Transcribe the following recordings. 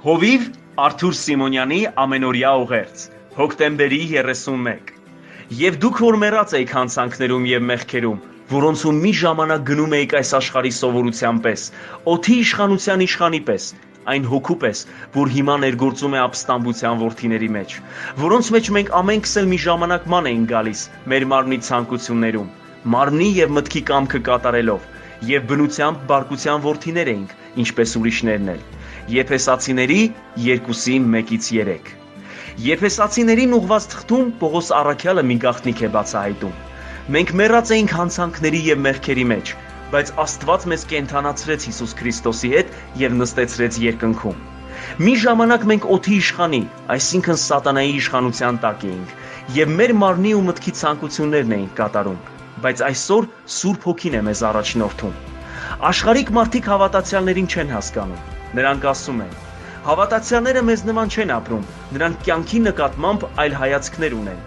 Հովիվ Արթուր Սիմոնյանի ամենօրյա ուղերձ, հոկտեմբերի 31 Եվ դուք որ մեռած էիք հանցանքներում և մեղքերում, որոնցում մի ժամանակ գնում էիք այս աշխարհի սովորության պես, օդի իշխանության իշխանի պես, այն հոգու պես, որ հիմա ներգործում է ապստամբության որդիների մեջ, որոնց մեջ մենք ամենքս էլ մի ժամանակ ման էինք գալիս մեր մարմնի ցանկություններում, մարմնի և մտքի կամքը կատարելով, և բնությամբ բարկության որդիներ էինք, ինչպես ուրիշներն էլ։ Եփեսացիների 2:1-3 Եփեսացիներին ուղված թղթում Պողոս առաքյալը մի գաղտնիք է բացահայտում։ Մենք մեռած էինք հանցանքների և մեղքերի մեջ, բայց Աստված մեզ կենդանացրեց Հիսուս Քրիստոսի հետ և նստեցրեց երկնքում։ Մի ժամանակ մենք օդի իշխանի, այսինքն սատանայի իշխանության տակ էինք, և մեր մարմնի ու մտքի ցանկություններն էինք կատարում, բայց այսօր Սուրբ Հոգին է մեզ առաջնորդում։ Աշխարհիկ մարդիկ հավատացյալներին չեն հասկանում։ Նրանք ասում են. հավատացյալները մեզ նման չեն ապրում, նրանք կյանքի նկատմամբ այլ հայացքներ ունեն։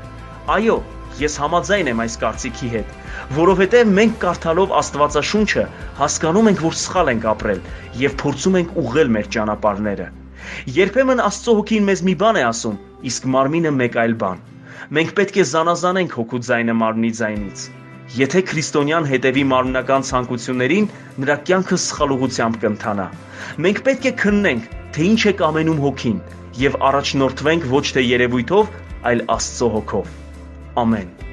Այո, ես համաձայն եմ այս կարծիքի հետ, որովհետև մենք կարդալով Աստվածաշունչը հասկանում ենք, որ սխալ ենք ապրել և փորձում ենք ուղղել մեր ճանապարհները։ Երբեմն Աստծո Հոգին մեզ մի բան է ասում, իսկ մարմինը մեկ այլ բան։ Մենք պետք է զանազանենք հոգու ձայնը մարմնի ձայնից։ Եթե քրիստոնյան հետևի մարմնական ցանկություններին, նրա կյանքը սխալ ուղղությամբ կընթանա։ Մենք պետք է քննենք, թե ինչ է կամենում հոգին, և առաջնորդվենք ոչ թե երևույթով, այլ Աստծո Հոգով։ Ամեն։